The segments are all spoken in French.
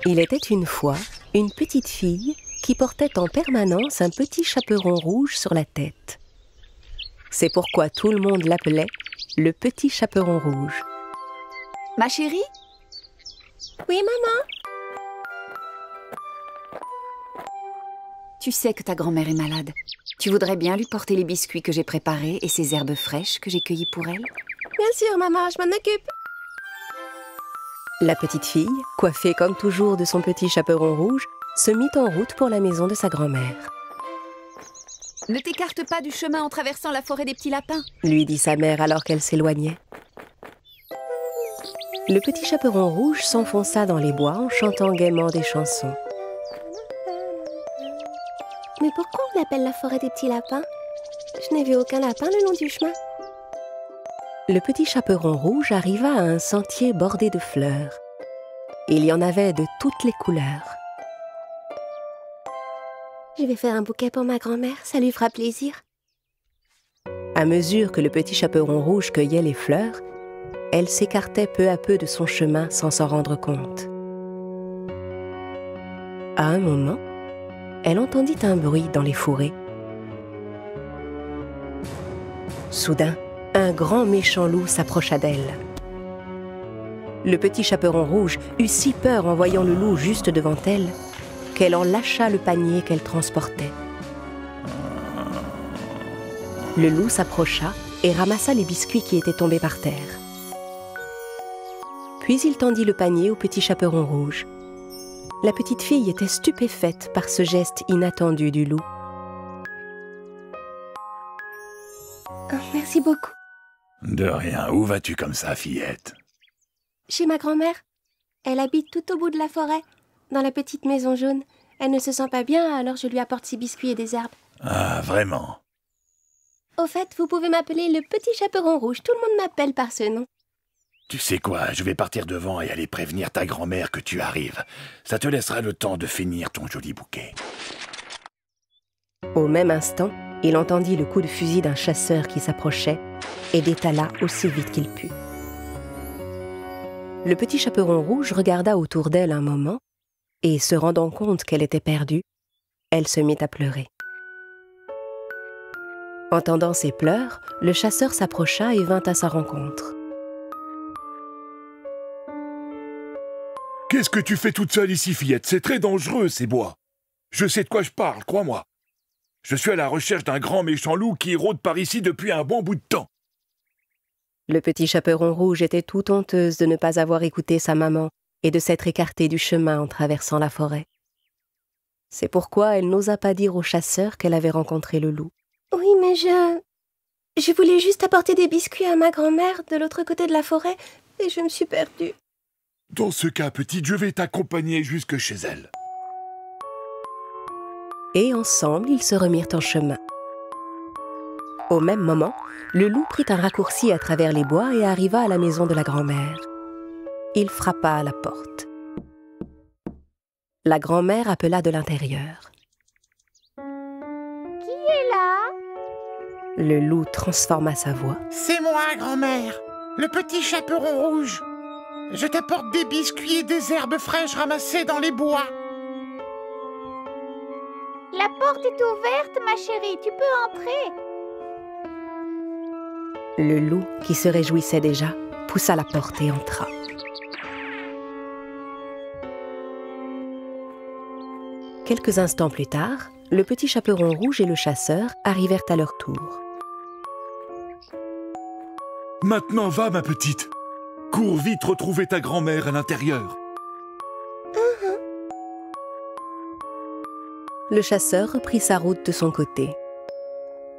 Il était une fois une petite fille qui portait en permanence un petit chaperon rouge sur la tête. C'est pourquoi tout le monde l'appelait le petit chaperon rouge. Ma chérie? Oui, maman? Tu sais que ta grand-mère est malade. Tu voudrais bien lui porter les biscuits que j'ai préparés et ces herbes fraîches que j'ai cueillies pour elle? Bien sûr, maman, je m'en occupe. La petite fille, coiffée comme toujours de son petit chaperon rouge, se mit en route pour la maison de sa grand-mère. Ne t'écarte pas du chemin en traversant la forêt des petits lapins, lui dit sa mère alors qu'elle s'éloignait. Le petit chaperon rouge s'enfonça dans les bois en chantant gaiement des chansons. Mais pourquoi on l'appelle la forêt des petits lapins? Je n'ai vu aucun lapin le long du chemin. Le petit chaperon rouge arriva à un sentier bordé de fleurs. Il y en avait de toutes les couleurs. Je vais faire un bouquet pour ma grand-mère, ça lui fera plaisir. À mesure que le petit chaperon rouge cueillait les fleurs, elle s'écartait peu à peu de son chemin sans s'en rendre compte. À un moment, elle entendit un bruit dans les fourrés. Soudain, un grand méchant loup s'approcha d'elle. Le petit chaperon rouge eut si peur en voyant le loup juste devant elle qu'elle en lâcha le panier qu'elle transportait. Le loup s'approcha et ramassa les biscuits qui étaient tombés par terre. Puis il tendit le panier au petit chaperon rouge. La petite fille était stupéfaite par ce geste inattendu du loup. Oh, merci beaucoup. De rien, où vas-tu comme ça, fillette? Chez ma grand-mère. Elle habite tout au bout de la forêt, dans la petite maison jaune. Elle ne se sent pas bien, alors je lui apporte ses biscuits et des herbes. Ah, vraiment? Au fait, vous pouvez m'appeler le petit chaperon rouge. Tout le monde m'appelle par ce nom. Tu sais quoi, je vais partir devant et aller prévenir ta grand-mère que tu arrives. Ça te laissera le temps de finir ton joli bouquet. Au même instant, il entendit le coup de fusil d'un chasseur qui s'approchait et détala aussi vite qu'il put. Le petit chaperon rouge regarda autour d'elle un moment et, se rendant compte qu'elle était perdue, elle se mit à pleurer. Entendant ses pleurs, le chasseur s'approcha et vint à sa rencontre. « Qu'est-ce que tu fais toute seule ici, fillette? C'est très dangereux, ces bois. Je sais de quoi je parle, crois-moi. Je suis à la recherche d'un grand méchant loup qui rôde par ici depuis un bon bout de temps. » Le petit chaperon rouge était tout honteuse de ne pas avoir écouté sa maman et de s'être écartée du chemin en traversant la forêt. C'est pourquoi elle n'osa pas dire au chasseur qu'elle avait rencontré le loup. Oui, mais je voulais juste apporter des biscuits à ma grand-mère de l'autre côté de la forêt et je me suis perdue. Dans ce cas, petite, je vais t'accompagner jusque chez elle. Et ensemble, ils se remirent en chemin. Au même moment, le loup prit un raccourci à travers les bois et arriva à la maison de la grand-mère. Il frappa à la porte. La grand-mère appela de l'intérieur. Qui est là? Le loup transforma sa voix. C'est moi, grand-mère, le petit chaperon rouge. Je t'apporte des biscuits et des herbes fraîches ramassées dans les bois. La porte est ouverte, ma chérie, tu peux entrer. Le loup, qui se réjouissait déjà, poussa la porte et entra. Quelques instants plus tard, le petit chaperon rouge et le chasseur arrivèrent à leur tour. « Maintenant, va, ma petite. Cours vite retrouver ta grand-mère à l'intérieur. » Le chasseur reprit sa route de son côté.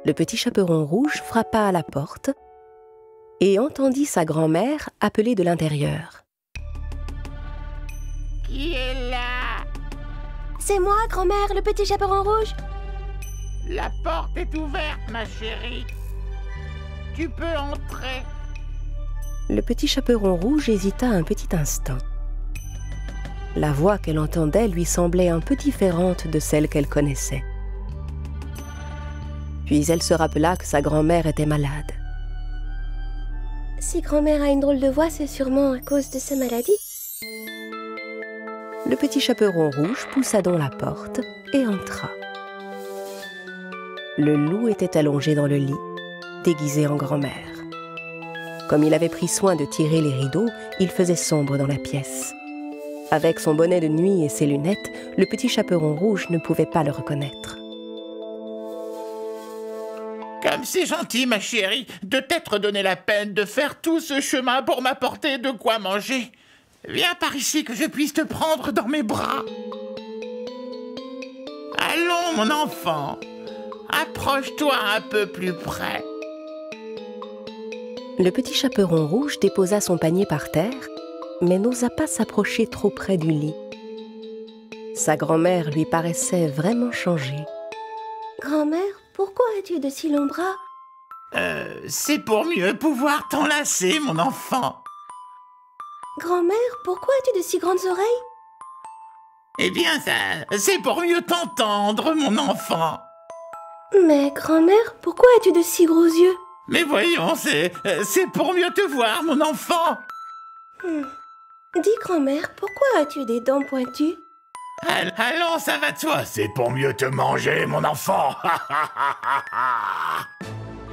Le petit chaperon rouge frappa à la porte et entendit sa grand-mère appeler de l'intérieur. Qui est là? C'est moi, grand-mère, le petit chaperon rouge. La porte est ouverte, ma chérie. Tu peux entrer. Le petit chaperon rouge hésita un petit instant. La voix qu'elle entendait lui semblait un peu différente de celle qu'elle connaissait. Puis elle se rappela que sa grand-mère était malade. Si grand-mère a une drôle de voix, c'est sûrement à cause de sa maladie. le petit chaperon rouge poussa donc la porte et entra. Le loup était allongé dans le lit, déguisé en grand-mère. Comme il avait pris soin de tirer les rideaux, il faisait sombre dans la pièce. Avec son bonnet de nuit et ses lunettes, le petit chaperon rouge ne pouvait pas le reconnaître. Comme c'est gentil, ma chérie, de t'être donné la peine de faire tout ce chemin pour m'apporter de quoi manger. Viens par ici que je puisse te prendre dans mes bras. Allons, mon enfant, approche-toi un peu plus près. Le petit chaperon rouge déposa son panier par terre, mais n'osa pas s'approcher trop près du lit. Sa grand-mère lui paraissait vraiment changée. Grand-mère, pourquoi as-tu de si longs bras? C'est pour mieux pouvoir t'enlacer, mon enfant. Grand-mère, pourquoi as-tu de si grandes oreilles? Eh bien, c'est pour mieux t'entendre, mon enfant. Mais grand-mère, pourquoi as-tu de si gros yeux? Mais voyons, c'est pour mieux te voir, mon enfant. Dis, grand-mère, pourquoi as-tu des dents pointues? Allons, ça va de soi, c'est pour mieux te manger, mon enfant.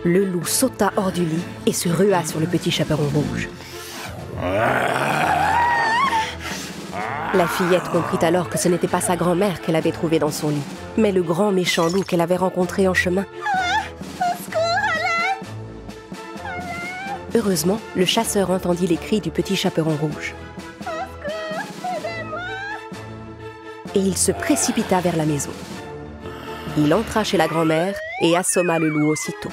Le loup sauta hors du lit et se rua sur le petit chaperon rouge. La fillette comprit alors que ce n'était pas sa grand-mère qu'elle avait trouvée dans son lit, mais le grand méchant loup qu'elle avait rencontré en chemin. Heureusement, le chasseur entendit les cris du petit chaperon rouge. Et il se précipita vers la maison. Il entra chez la grand-mère et assomma le loup aussitôt.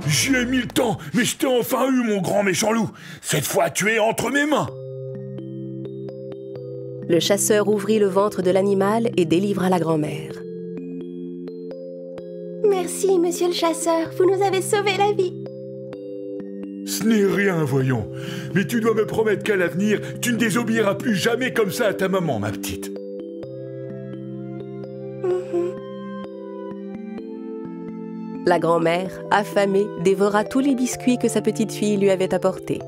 J'y ai mis le temps, mais je t'ai enfin eu, mon grand méchant loup. Cette fois, tu es entre mes mains. Le chasseur ouvrit le ventre de l'animal et délivra la grand-mère. Merci, monsieur le chasseur, vous nous avez sauvé la vie. Ce n'est rien, voyons. Mais tu dois me promettre qu'à l'avenir, tu ne désobéiras plus jamais comme ça à ta maman, ma petite. La grand-mère, affamée, dévora tous les biscuits que sa petite fille lui avait apportés.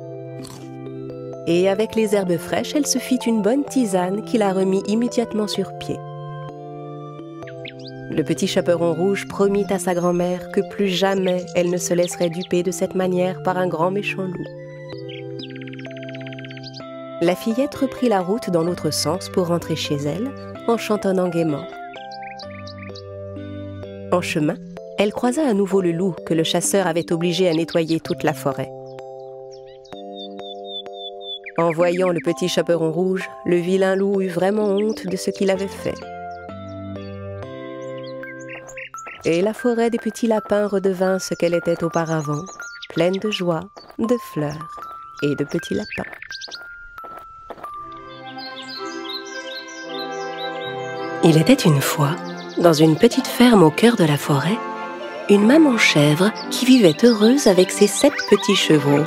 Et avec les herbes fraîches, elle se fit une bonne tisane qui la remit immédiatement sur pied. Le petit chaperon rouge promit à sa grand-mère que plus jamais elle ne se laisserait duper de cette manière par un grand méchant loup. La fillette reprit la route dans l'autre sens pour rentrer chez elle, en chantonnant gaiement. En chemin, elle croisa à nouveau le loup que le chasseur avait obligé à nettoyer toute la forêt. En voyant le petit chaperon rouge, le vilain loup eut vraiment honte de ce qu'il avait fait. Et la forêt des petits lapins redevint ce qu'elle était auparavant, pleine de joie, de fleurs et de petits lapins. Il était une fois, dans une petite ferme au cœur de la forêt, une maman chèvre qui vivait heureuse avec ses 7 petits chevreaux.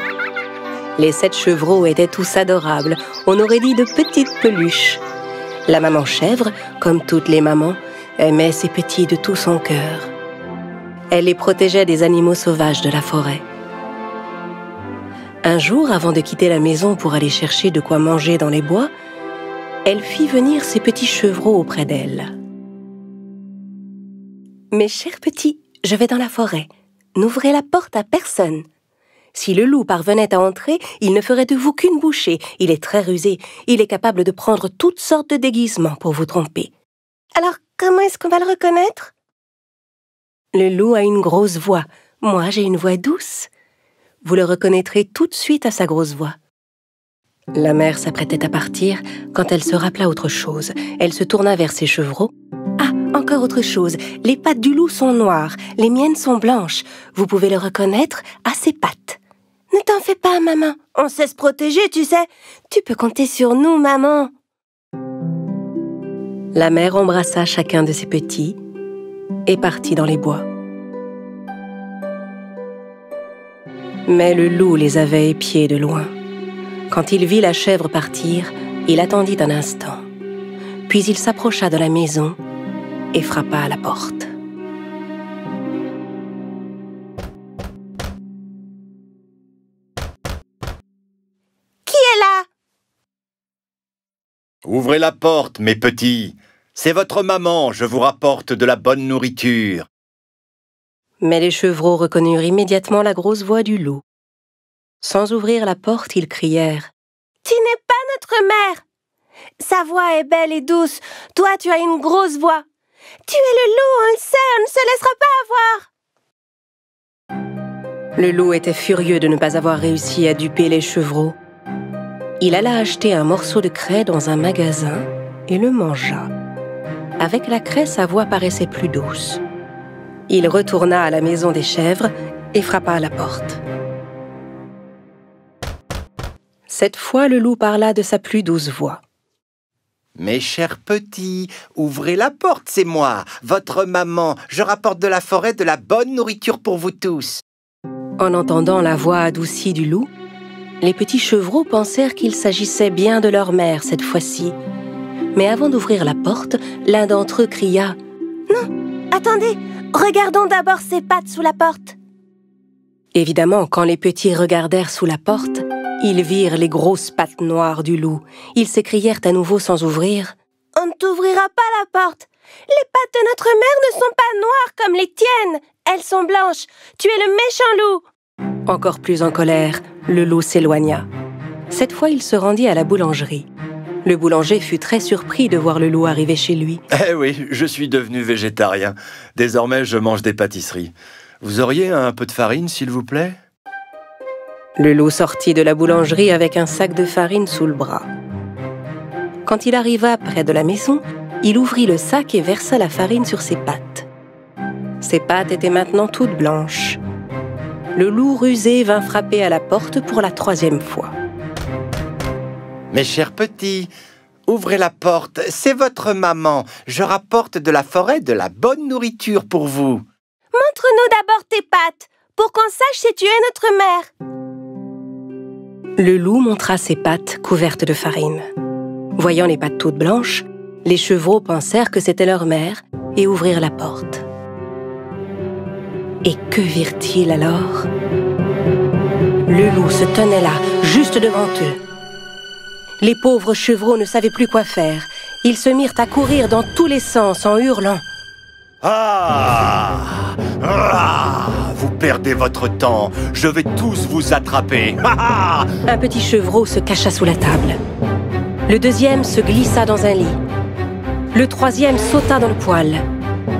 Les 7 chevreaux étaient tous adorables, on aurait dit de petites peluches. La maman chèvre, comme toutes les mamans, aimait ses petits de tout son cœur. Elle les protégeait des animaux sauvages de la forêt. Un jour, avant de quitter la maison pour aller chercher de quoi manger dans les bois, elle fit venir ses petits chevreaux auprès d'elle. « Mes chers petits, je vais dans la forêt. N'ouvrez la porte à personne. Si le loup parvenait à entrer, il ne ferait de vous qu'une bouchée. Il est très rusé. Il est capable de prendre toutes sortes de déguisements pour vous tromper. Alors, comment est-ce qu'on va le reconnaître? Le loup a une grosse voix. Moi, j'ai une voix douce. Vous le reconnaîtrez tout de suite à sa grosse voix. » La mère s'apprêtait à partir quand elle se rappela autre chose. Elle se tourna vers ses chevreaux. « Ah, encore autre chose. Les pattes du loup sont noires. Les miennes sont blanches. Vous pouvez le reconnaître à ses pattes. » « Ne t'en fais pas, maman. On sait se protéger, tu sais. Tu peux compter sur nous, maman. » La mère embrassa chacun de ses petits et partit dans les bois. Mais le loup les avait épiés de loin. Quand il vit la chèvre partir, il attendit un instant. Puis il s'approcha de la maison et frappa à la porte. Ouvrez la porte, mes petits. C'est votre maman, je vous rapporte de la bonne nourriture. Mais les chevreaux reconnurent immédiatement la grosse voix du loup. Sans ouvrir la porte, ils crièrent « Tu n'es pas notre mère! Sa voix est belle et douce, toi tu as une grosse voix. Tu es le loup, on le sait, on ne se laissera pas avoir! » Le loup était furieux de ne pas avoir réussi à duper les chevreaux. Il alla acheter un morceau de craie dans un magasin et le mangea. Avec la craie, sa voix paraissait plus douce. Il retourna à la maison des chèvres et frappa à la porte. Cette fois, le loup parla de sa plus douce voix. « Mes chers petits, ouvrez la porte, c'est moi, votre maman. Je rapporte de la forêt de la bonne nourriture pour vous tous. » En entendant la voix adoucie du loup, les petits chevreaux pensèrent qu'il s'agissait bien de leur mère cette fois-ci. Mais avant d'ouvrir la porte, l'un d'entre eux cria « Non, attendez, regardons d'abord ses pattes sous la porte. » Évidemment, quand les petits regardèrent sous la porte, ils virent les grosses pattes noires du loup. Ils s'écrièrent à nouveau sans ouvrir « On ne t'ouvrira pas la porte. Les pattes de notre mère ne sont pas noires comme les tiennes. Elles sont blanches. Tu es le méchant loup. » Encore plus en colère, le loup s'éloigna. Cette fois, il se rendit à la boulangerie. Le boulanger fut très surpris de voir le loup arriver chez lui. « Eh oui, je suis devenu végétarien. Désormais, je mange des pâtisseries. Vous auriez un peu de farine, s'il vous plaît ?» Le loup sortit de la boulangerie avec un sac de farine sous le bras. Quand il arriva près de la maison, il ouvrit le sac et versa la farine sur ses pattes. Ses pattes étaient maintenant toutes blanches. Le loup rusé vint frapper à la porte pour la 3e fois. « Mes chers petits, ouvrez la porte, c'est votre maman. Je rapporte de la forêt de la bonne nourriture pour vous. » « Montre-nous d'abord tes pattes, pour qu'on sache si tu es notre mère. » Le loup montra ses pattes couvertes de farine. Voyant les pattes toutes blanches, les chevreaux pensèrent que c'était leur mère et ouvrirent la porte. Et que virent-ils alors? Le loup se tenait là, juste devant eux. Les pauvres chevreaux ne savaient plus quoi faire. Ils se mirent à courir dans tous les sens en hurlant. Ah! Ah! Vous perdez votre temps. Je vais tous vous attraper. Un petit chevreau se cacha sous la table. Le deuxième se glissa dans un lit. Le troisième sauta dans le poêle.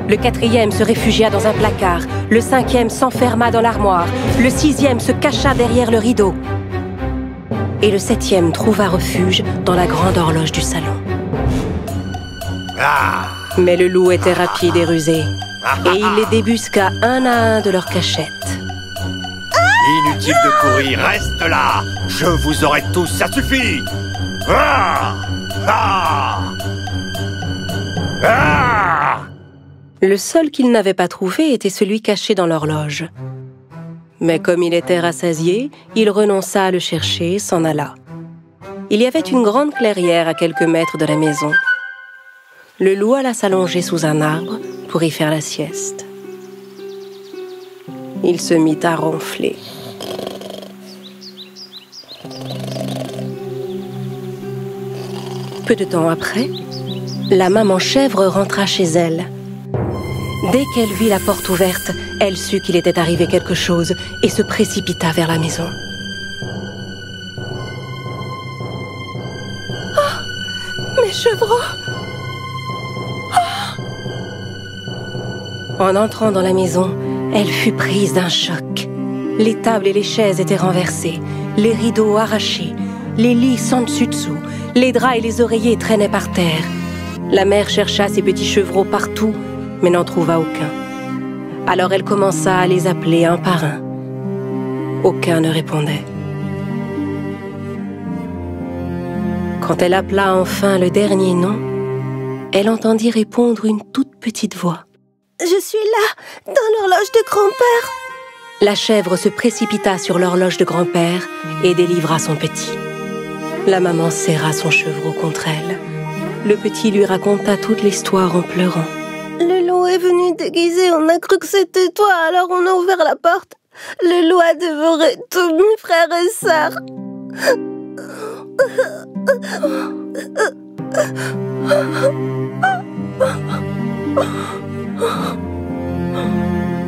Le quatrième se réfugia dans un placard. Le 5e s'enferma dans l'armoire. Le 6e se cacha derrière le rideau. Et le 7e trouva refuge dans la grande horloge du salon. Mais le loup était rapide et rusé. Et il les débusqua un à un de leur cachette. Inutile de courir, reste là. Je vous aurai tous, ça suffit. Le seul qu'il n'avait pas trouvé était celui caché dans l'horloge. Mais comme il était rassasié, il renonça à le chercher et s'en alla. Il y avait une grande clairière à quelques mètres de la maison. Le loup alla s'allonger sous un arbre pour y faire la sieste. Il se mit à ronfler. Peu de temps après, la maman chèvre rentra chez elle. Dès qu'elle vit la porte ouverte, elle sut qu'il était arrivé quelque chose et se précipita vers la maison. Oh, mes chevreaux! En entrant dans la maison, elle fut prise d'un choc. Les tables et les chaises étaient renversées, les rideaux arrachés, les lits sans dessus-dessous, les draps et les oreillers traînaient par terre. La mère chercha ses petits chevreaux partout, mais n'en trouva aucun. Alors elle commença à les appeler un par un. Aucun ne répondait. Quand elle appela enfin le dernier nom, elle entendit répondre une toute petite voix. « Je suis là, dans l'horloge de grand-père !» La chèvre se précipita sur l'horloge de grand-père et délivra son petit. La maman serra son chevreau contre elle. Le petit lui raconta toute l'histoire en pleurant. « Le loup est venu déguisé, on a cru que c'était toi, alors on a ouvert la porte. Le loup a dévoré tous mes frères et sœurs. »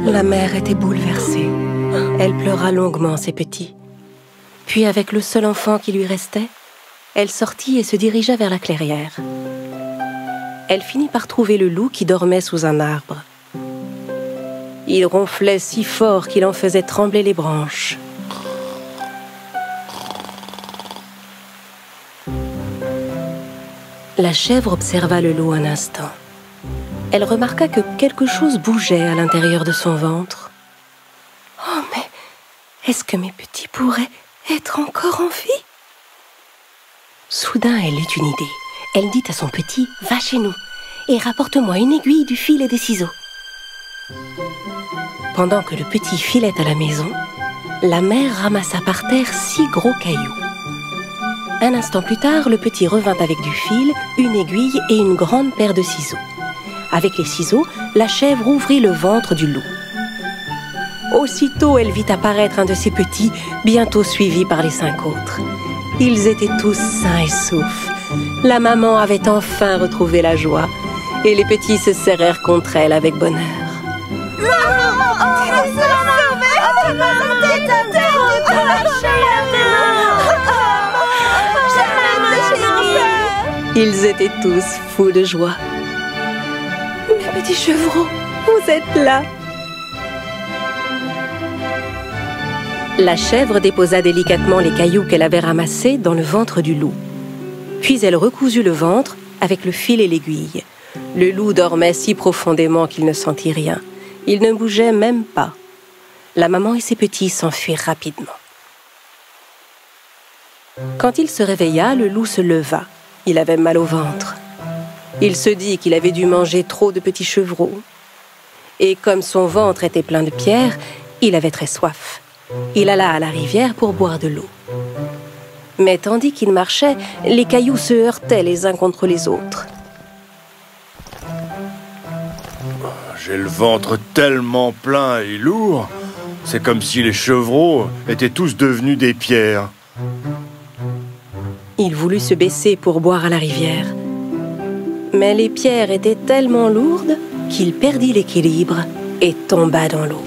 La mère était bouleversée. Elle pleura longuement ses petits. Puis, avec le seul enfant qui lui restait, elle sortit et se dirigea vers la clairière. Elle finit par trouver le loup qui dormait sous un arbre. Il ronflait si fort qu'il en faisait trembler les branches. La chèvre observa le loup un instant. Elle remarqua que quelque chose bougeait à l'intérieur de son ventre. « Oh, mais est-ce que mes petits pourraient être encore en vie ?» Soudain, elle eut une idée. Elle dit à son petit « Va chez nous et rapporte-moi une aiguille, du fil et des ciseaux. » Pendant que le petit filait à la maison, la mère ramassa par terre 6 gros cailloux. Un instant plus tard, le petit revint avec du fil, une aiguille et une grande paire de ciseaux. Avec les ciseaux, la chèvre ouvrit le ventre du loup. Aussitôt, elle vit apparaître un de ses petits, bientôt suivi par les 5 autres. Ils étaient tous sains et saufs. La maman avait enfin retrouvé la joie, et les petits se serrèrent contre elle avec bonheur. Ils étaient tous fous de joie. Mes petits chevreaux, vous êtes là. La chèvre déposa délicatement les cailloux qu'elle avait ramassés dans le ventre du loup. Puis elle recousut le ventre avec le fil et l'aiguille. Le loup dormait si profondément qu'il ne sentit rien. Il ne bougeait même pas. La maman et ses petits s'enfuirent rapidement. Quand il se réveilla, le loup se leva. Il avait mal au ventre. Il se dit qu'il avait dû manger trop de petits chevreaux. Et comme son ventre était plein de pierres, il avait très soif. Il alla à la rivière pour boire de l'eau. Mais tandis qu'il marchait, les cailloux se heurtaient les uns contre les autres. J'ai le ventre tellement plein et lourd. C'est comme si les chevreaux étaient tous devenus des pierres. Il voulut se baisser pour boire à la rivière. Mais les pierres étaient tellement lourdes qu'il perdit l'équilibre et tomba dans l'eau.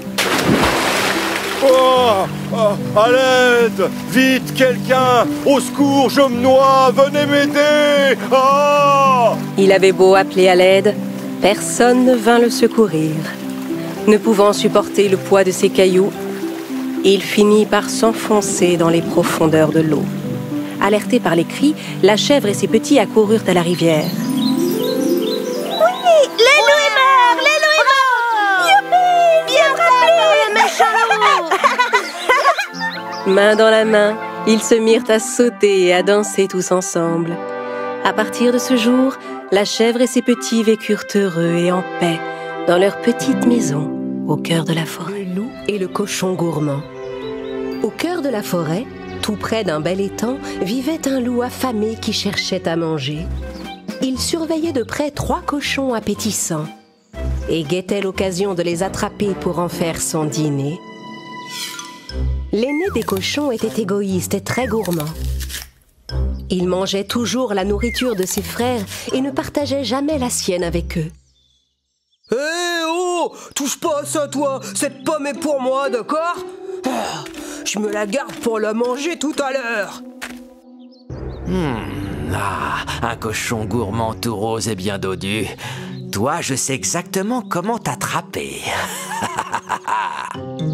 Oh, à l'aide! Vite, quelqu'un! Au secours, je me noie! Venez m'aider! Oh! Il avait beau appeler à l'aide, personne ne vint le secourir. Ne pouvant supporter le poids de ses cailloux, il finit par s'enfoncer dans les profondeurs de l'eau. Alertés par les cris, la chèvre et ses petits accoururent à la rivière. Oui, le loup est mort! Le loup est mort! Youpi! Bien rappelé, méchant loup! Main dans la main, ils se mirent à sauter et à danser tous ensemble. À partir de ce jour, la chèvre et ses petits vécurent heureux et en paix dans leur petite maison au cœur de la forêt. Le loup et le cochon gourmand. Au cœur de la forêt, tout près d'un bel étang, vivait un loup affamé qui cherchait à manger. Il surveillait de près 3 cochons appétissants et guettait l'occasion de les attraper pour en faire son dîner. L'aîné des cochons était égoïste et très gourmand. Il mangeait toujours la nourriture de ses frères et ne partageait jamais la sienne avec eux. Hé oh! Touche pas à ça, toi! Cette pomme est pour moi, d'accord? Je me la garde pour la manger tout à l'heure. Un cochon gourmand tout rose et bien dodu. Toi, je sais exactement comment t'attraper.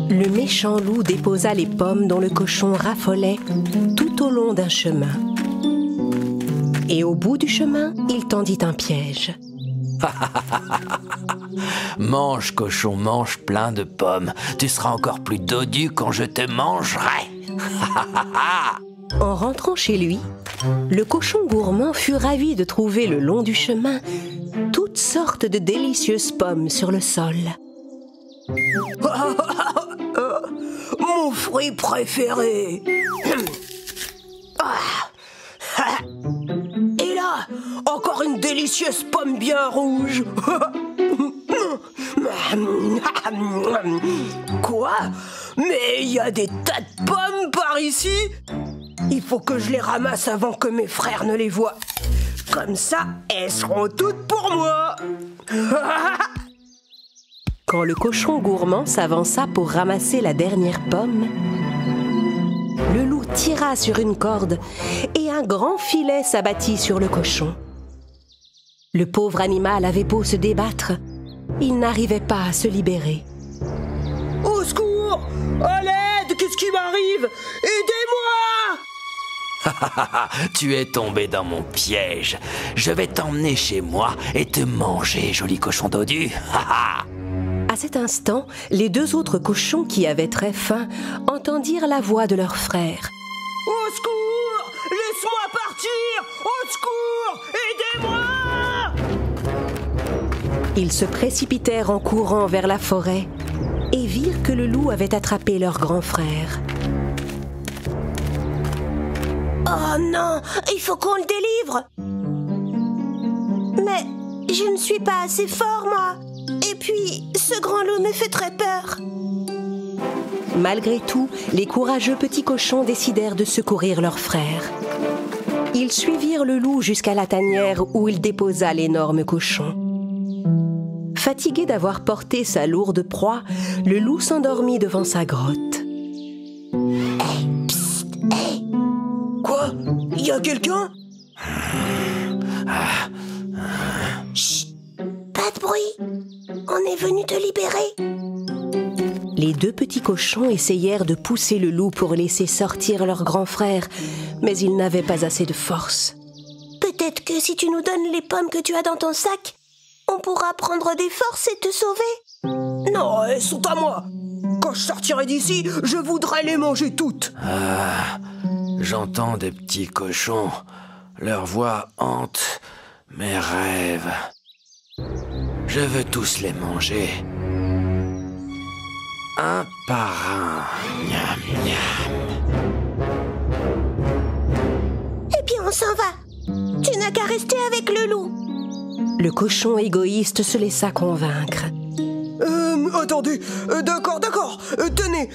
Le méchant loup déposa les pommes dont le cochon raffolait tout au long d'un chemin. Et au bout du chemin, il tendit un piège. Mange, cochon, mange plein de pommes. Tu seras encore plus dodu quand je te mangerai. En rentrant chez lui, le cochon gourmand fut ravi de trouver le long du chemin toutes sortes de délicieuses pommes sur le sol. Mon fruit préféré. Et là, encore une délicieuse pomme bien rouge. Quoi? Mais il y a des tas de pommes par ici? Il faut que je les ramasse avant que mes frères ne les voient. Comme ça, elles seront toutes pour moi. Quand le cochon gourmand s'avança pour ramasser la dernière pomme, le loup tira sur une corde et un grand filet s'abattit sur le cochon. Le pauvre animal avait beau se débattre, il n'arrivait pas à se libérer. Au secours! À l'aide! Qu'est-ce qui m'arrive? Aidez-moi! Tu es tombé dans mon piège. Je vais t'emmener chez moi et te manger, joli cochon dodu. À cet instant, les deux autres cochons qui avaient très faim entendirent la voix de leur frère. Au secours! Laisse-moi partir! Au secours! Aidez-moi! Ils se précipitèrent en courant vers la forêt et virent que le loup avait attrapé leur grand frère. Oh non, il faut qu'on le délivre. Mais je ne suis pas assez fort, moi. Et puis, ce grand loup me fait très peur. Malgré tout, les courageux petits cochons décidèrent de secourir leur frère. Ils suivirent le loup jusqu'à la tanière où il déposa l'énorme cochon. Fatigué d'avoir porté sa lourde proie, le loup s'endormit devant sa grotte. Hey, psst, hey. Quoi? Il y a quelqu'un? Chut, pas de bruit. On est venu te libérer. Les deux petits cochons essayèrent de pousser le loup pour laisser sortir leur grand frère, mais ils n'avaient pas assez de force. Peut-être que si tu nous donnes les pommes que tu as dans ton sac, on pourra prendre des forces et te sauver. Non, elles sont à moi. Quand je sortirai d'ici, je voudrais les manger toutes. J'entends des petits cochons. Leur voix hante mes rêves. Je veux tous les manger. Un par un. Miam, miam. Eh bien, on s'en va. Tu n'as qu'à rester avec le loup. Le cochon égoïste se laissa convaincre. Attendez, d'accord, tenez,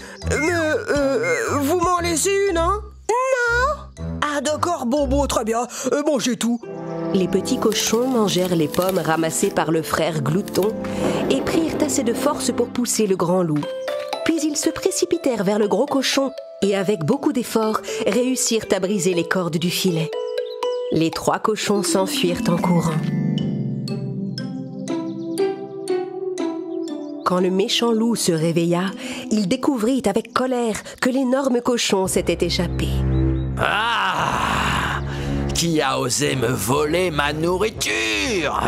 vous m'en laissez une, hein? Non. Ah d'accord, bon, très bien, mangez tout. Les petits cochons mangèrent les pommes ramassées par le frère glouton et prirent assez de force pour pousser le grand loup. Puis ils se précipitèrent vers le gros cochon et avec beaucoup d'efforts réussirent à briser les cordes du filet. Les trois cochons s'enfuirent en courant. Quand le méchant loup se réveilla, il découvrit avec colère que l'énorme cochon s'était échappé. Ah! Qui a osé me voler ma nourriture?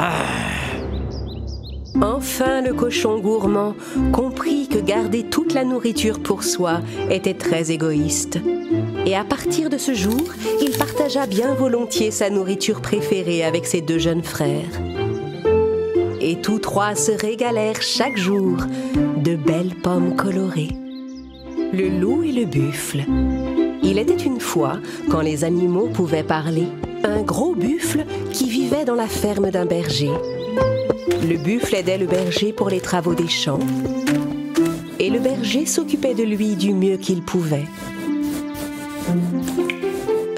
Enfin, le cochon gourmand comprit que garder toute la nourriture pour soi était très égoïste. Et à partir de ce jour, il partagea bien volontiers sa nourriture préférée avec ses deux jeunes frères. Et tous trois se régalèrent chaque jour de belles pommes colorées. Le loup et le buffle. Il était une fois, quand les animaux pouvaient parler, un gros buffle qui vivait dans la ferme d'un berger. Le buffle aidait le berger pour les travaux des champs. Et le berger s'occupait de lui du mieux qu'il pouvait.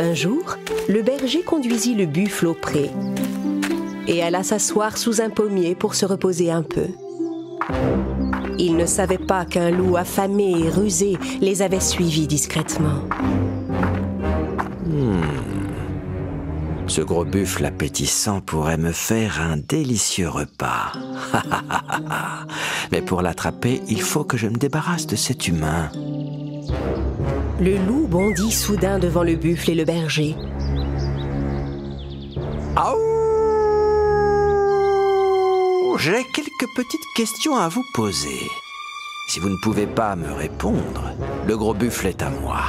Un jour, le berger conduisit le buffle au pré et alla s'asseoir sous un pommier pour se reposer un peu. Il ne savait pas qu'un loup affamé et rusé les avait suivis discrètement. Ce gros buffle appétissant pourrait me faire un délicieux repas. Mais pour l'attraper, il faut que je me débarrasse de cet humain. Le loup bondit soudain devant le buffle et le berger. J'ai quelques petites questions à vous poser. Si vous ne pouvez pas me répondre, le gros buffle est à moi.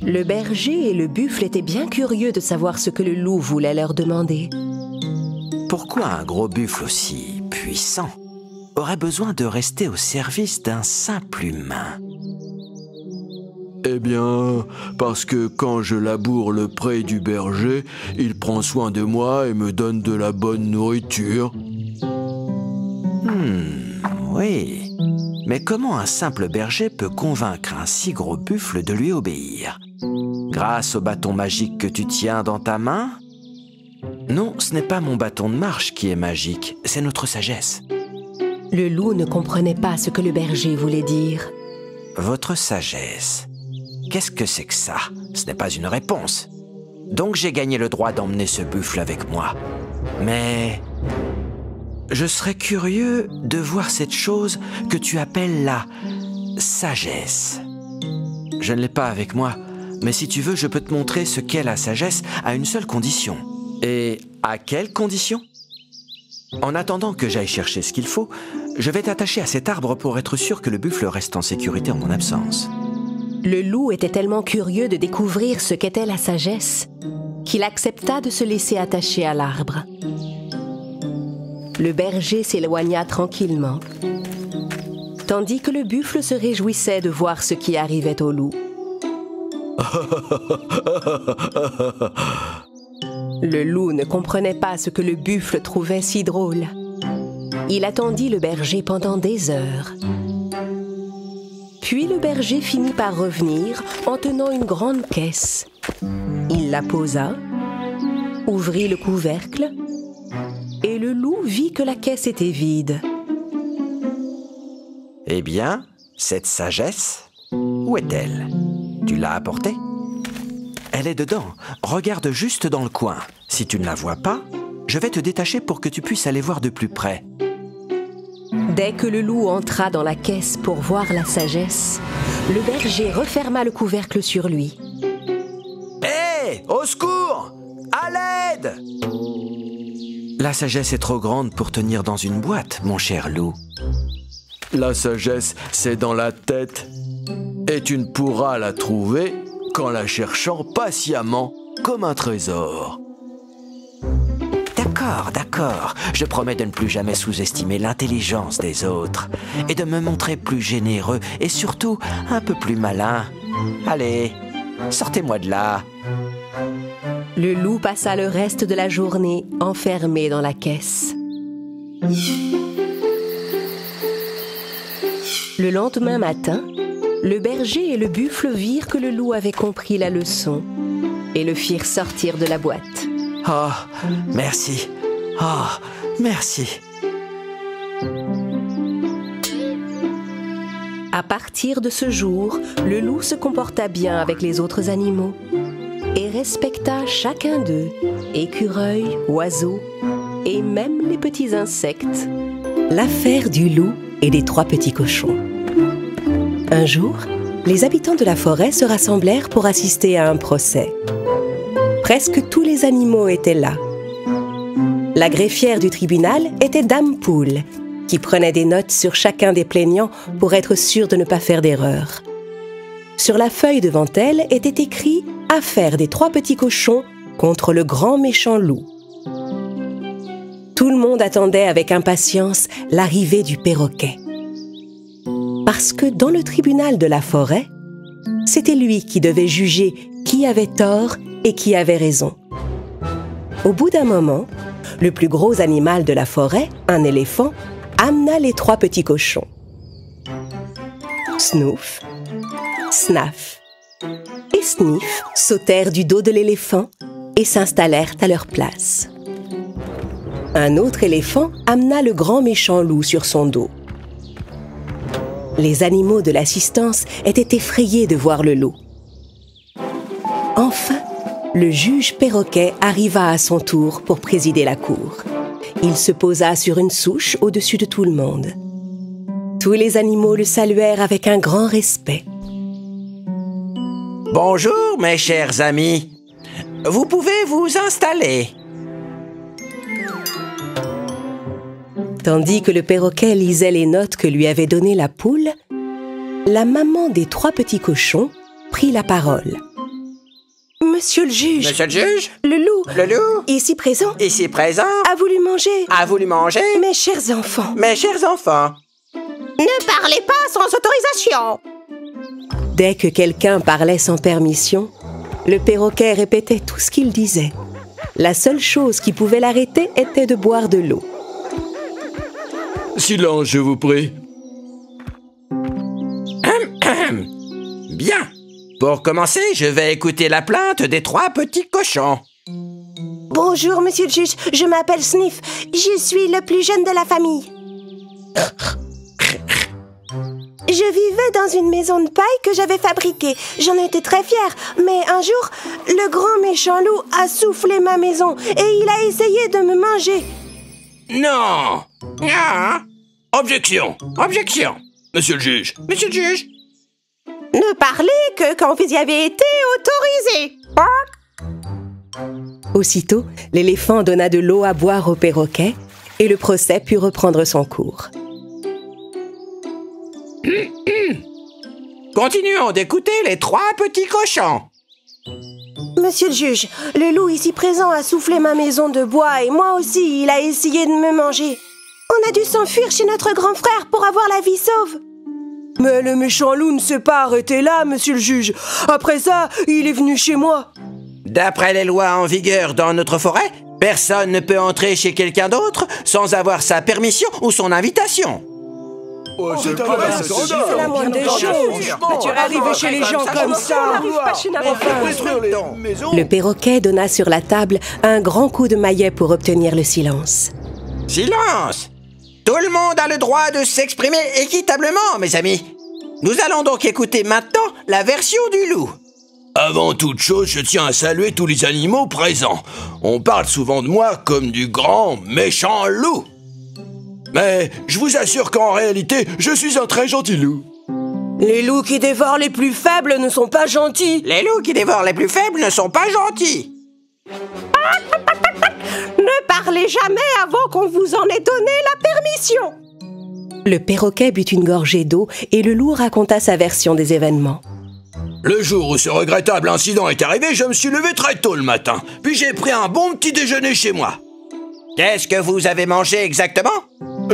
Le berger et le buffle étaient bien curieux de savoir ce que le loup voulait leur demander. Pourquoi un gros buffle aussi puissant aurait besoin de rester au service d'un simple humain? Eh bien, parce que quand je laboure le pré du berger, il prend soin de moi et me donne de la bonne nourriture. Oui. Mais comment un simple berger peut convaincre un si gros buffle de lui obéir? Grâce au bâton magique que tu tiens dans ta main? Non, ce n'est pas mon bâton de marche qui est magique, c'est notre sagesse. Le loup ne comprenait pas ce que le berger voulait dire. Votre sagesse. Qu'est-ce que c'est que ça? Ce n'est pas une réponse. Donc j'ai gagné le droit d'emmener ce buffle avec moi. Mais je serais curieux de voir cette chose que tu appelles la sagesse. Je ne l'ai pas avec moi, mais si tu veux, je peux te montrer ce qu'est la sagesse à une seule condition. Et à quelle condition? En attendant que j'aille chercher ce qu'il faut, je vais t'attacher à cet arbre pour être sûr que le buffle reste en sécurité en mon absence. Le loup était tellement curieux de découvrir ce qu'était la sagesse qu'il accepta de se laisser attacher à l'arbre. Le berger s'éloigna tranquillement, tandis que le buffle se réjouissait de voir ce qui arrivait au loup. Le loup ne comprenait pas ce que le buffle trouvait si drôle. Il attendit le berger pendant des heures. Puis le berger finit par revenir en tenant une grande caisse. Il la posa, ouvrit le couvercle, et le loup vit que la caisse était vide. Eh bien, cette sagesse, où est-elle? Tu l'as apportée? Elle est dedans. Regarde juste dans le coin. Si tu ne la vois pas, je vais te détacher pour que tu puisses aller voir de plus près. Dès que le loup entra dans la caisse pour voir la sagesse, le berger referma le couvercle sur lui. Hé! Au secours! À l'aide! La sagesse est trop grande pour tenir dans une boîte, mon cher loup. La sagesse, c'est dans la tête. Et tu ne pourras la trouver qu'en la cherchant patiemment comme un trésor. D'accord, d'accord. Je promets de ne plus jamais sous-estimer l'intelligence des autres et de me montrer plus généreux et surtout un peu plus malin. Allez, sortez-moi de là. Le loup passa le reste de la journée enfermé dans la caisse. Le lendemain matin, le berger et le buffle virent que le loup avait compris la leçon et le firent sortir de la boîte. Oh, merci. Oh, merci. À partir de ce jour, le loup se comporta bien avec les autres animaux et respecta chacun d'eux, écureuils, oiseaux et même les petits insectes. L'affaire du loup et des 3 petits cochons. Un jour, les habitants de la forêt se rassemblèrent pour assister à un procès. Presque tous les animaux étaient là. La greffière du tribunal était Dame Poule, qui prenait des notes sur chacun des plaignants pour être sûre de ne pas faire d'erreur. Sur la feuille devant elle était écrit « Affaire des 3 petits cochons contre le grand méchant loup ». Tout le monde attendait avec impatience l'arrivée du perroquet. Parce que dans le tribunal de la forêt, c'était lui qui devait juger qui avait tort et qui avait raison. Au bout d'un moment, le plus gros animal de la forêt, un éléphant, amena les 3 petits cochons. Snouf, Snaf et Sniff sautèrent du dos de l'éléphant et s'installèrent à leur place. Un autre éléphant amena le grand méchant loup sur son dos. Les animaux de l'assistance étaient effrayés de voir le loup. Enfin, le juge perroquet arriva à son tour pour présider la cour. Il se posa sur une souche au-dessus de tout le monde. Tous les animaux le saluèrent avec un grand respect. Bonjour, mes chers amis. Vous pouvez vous installer. Tandis que le perroquet lisait les notes que lui avait données la poule, la maman des 3 petits cochons prit la parole. « Monsieur le juge, Monsieur le juge, le loup, ici présent, a voulu manger, mes chers enfants. Ne parlez pas sans autorisation. Dès que quelqu'un parlait sans permission, le perroquet répétait tout ce qu'il disait. La seule chose qui pouvait l'arrêter était de boire de l'eau. Silence, je vous prie. Bien. Pour commencer, je vais écouter la plainte des 3 petits cochons. Bon, Bonjour, monsieur le juge. Je m'appelle Sniff. Je suis le plus jeune de la famille. Je vivais dans une maison de paille que j'avais fabriquée. J'en étais très fière. Mais un jour, le grand méchant loup a soufflé ma maison et il a essayé de me manger. Non. Ah. Objection. Objection. Monsieur le juge. Monsieur le juge. Ne parlez que quand vous y avez été autorisé. Aussitôt, l'éléphant donna de l'eau à boire au perroquet et le procès put reprendre son cours. Continuons d'écouter les 3 petits cochons. Monsieur le juge, le loup ici présent a soufflé ma maison de bois et moi aussi, il a essayé de me manger. On a dû s'enfuir chez notre grand frère pour avoir la vie sauve. Mais le méchant loup ne s'est pas arrêté là, monsieur le juge. Après ça, il est venu chez moi. D'après les lois en vigueur dans notre forêt, personne ne peut entrer chez quelqu'un d'autre sans avoir sa permission ou son invitation. C'est la moindre des choses. Arriver chez les gens comme ça. Le perroquet donna sur la table un grand coup de maillet pour obtenir le silence. Silence! Tout le monde a le droit de s'exprimer équitablement, mes amis. Nous allons donc écouter maintenant la version du loup. Avant toute chose, je tiens à saluer tous les animaux présents. On parle souvent de moi comme du grand méchant loup. Mais je vous assure qu'en réalité, je suis un très gentil loup. Les loups qui dévorent les plus faibles ne sont pas gentils. Les loups qui dévorent les plus faibles ne sont pas gentils. Ne parlez jamais avant qu'on vous en ait donné la permission. Le perroquet but une gorgée d'eau et le loup raconta sa version des événements. Le jour où ce regrettable incident est arrivé, je me suis levé très tôt le matin. Puis j'ai pris un bon petit déjeuner chez moi. Qu'est-ce que vous avez mangé exactement?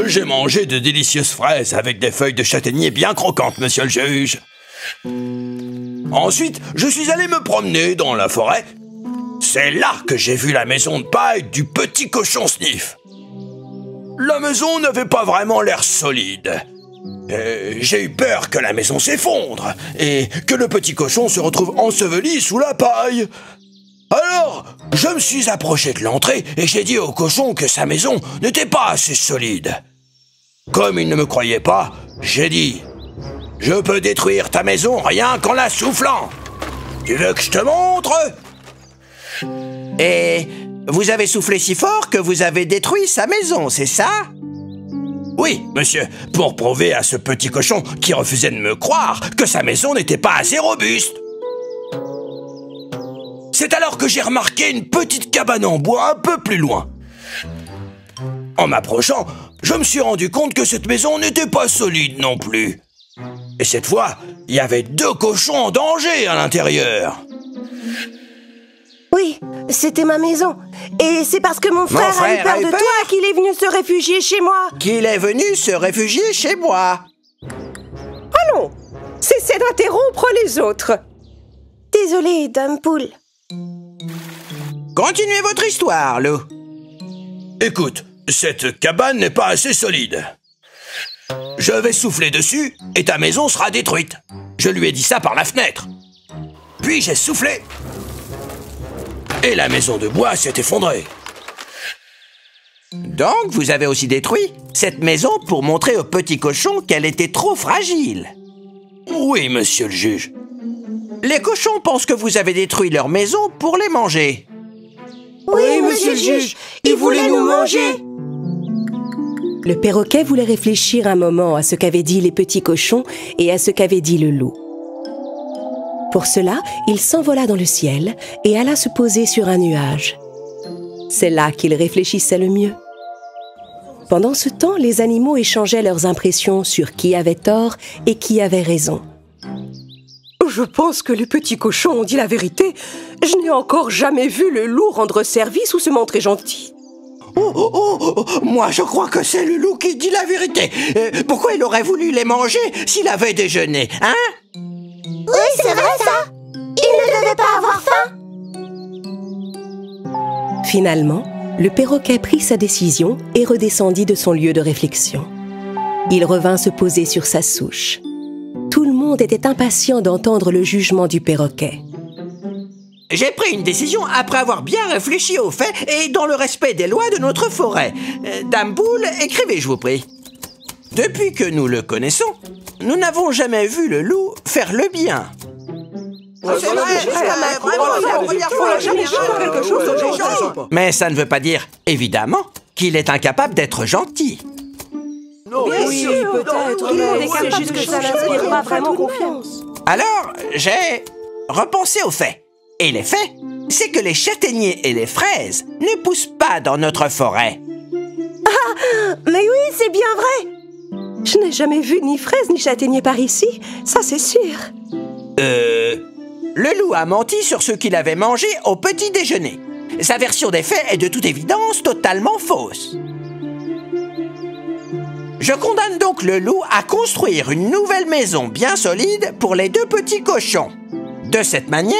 J'ai mangé de délicieuses fraises avec des feuilles de châtaignier bien croquantes, monsieur le juge. Ensuite, je suis allé me promener dans la forêt. C'est là que j'ai vu la maison de paille du petit cochon Sniff. La maison n'avait pas vraiment l'air solide. J'ai eu peur que la maison s'effondre et que le petit cochon se retrouve enseveli sous la paille. Alors, je me suis approché de l'entrée et j'ai dit au cochon que sa maison n'était pas assez solide. Comme il ne me croyait pas, j'ai dit « Je peux détruire ta maison rien qu'en la soufflant. Tu veux que je te montre ?» Et vous avez soufflé si fort que vous avez détruit sa maison, c'est ça? Oui, monsieur, pour prouver à ce petit cochon qui refusait de me croire que sa maison n'était pas assez robuste. C'est alors que j'ai remarqué une petite cabane en bois un peu plus loin. En m'approchant, je me suis rendu compte que cette maison n'était pas solide non plus. Et cette fois, il y avait 2 cochons en danger à l'intérieur. Oui, c'était ma maison. Et c'est parce que mon frère a eu peur de toi qu'il est venu se réfugier chez moi. Qu'il est venu se réfugier chez moi. Allons, cessez d'interrompre les autres. Désolée, Dame Poule. Continuez votre histoire, loup. Écoute, cette cabane n'est pas assez solide. Je vais souffler dessus et ta maison sera détruite. Je lui ai dit ça par la fenêtre. Puis j'ai soufflé. Et la maison de bois s'est effondrée. Donc vous avez aussi détruit cette maison pour montrer au petit cochon qu'elle était trop fragile. Oui, monsieur le juge. Les cochons pensent que vous avez détruit leur maison pour les manger. Oui, monsieur le juge, ils voulaient nous manger. Le perroquet voulait réfléchir un moment à ce qu'avaient dit les petits cochons et à ce qu'avait dit le loup. Pour cela, il s'envola dans le ciel et alla se poser sur un nuage. C'est là qu'il réfléchissait le mieux. Pendant ce temps, les animaux échangeaient leurs impressions sur qui avait tort et qui avait raison. Je pense que les petits cochons ont dit la vérité. Je n'ai encore jamais vu le loup rendre service ou se montrer gentil. Moi je crois que c'est le loup qui dit la vérité. Pourquoi il aurait voulu les manger s'il avait déjeuné, hein? Oui, c'est vrai ça. Il ne devait pas avoir faim. Finalement, le perroquet prit sa décision et redescendit de son lieu de réflexion. Il revint se poser sur sa souche. Tout le monde était impatient d'entendre le jugement du perroquet. J'ai pris une décision après avoir bien réfléchi aux faits et dans le respect des lois de notre forêt. Dame Boule, écrivez, je vous prie. Depuis que nous le connaissons, nous n'avons jamais vu le loup faire le bien. Mais ça ne veut pas dire, évidemment, qu'il est incapable d'être gentil. Oui, peut-être, mais c'est juste que ça n'inspire pas vraiment confiance. Alors, j'ai repensé aux faits. Et les faits, c'est que les châtaigniers et les fraises ne poussent pas dans notre forêt. Ah, mais oui, c'est bien vrai. Je n'ai jamais vu ni fraises ni châtaigniers par ici, ça c'est sûr. Le loup a menti sur ce qu'il avait mangé au petit déjeuner. Sa version des faits est de toute évidence totalement fausse. Je condamne donc le loup à construire une nouvelle maison bien solide pour les deux petits cochons. De cette manière,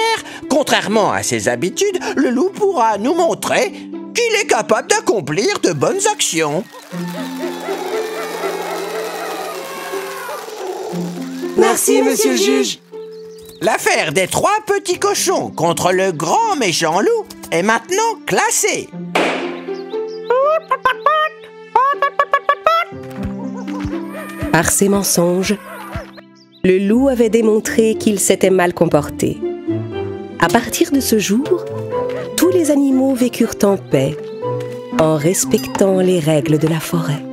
contrairement à ses habitudes, le loup pourra nous montrer qu'il est capable d'accomplir de bonnes actions. Merci, monsieur le juge. L'affaire des 3 petits cochons contre le grand méchant loup est maintenant classée. Par ses mensonges, le loup avait démontré qu'il s'était mal comporté. À partir de ce jour, tous les animaux vécurent en paix, en respectant les règles de la forêt.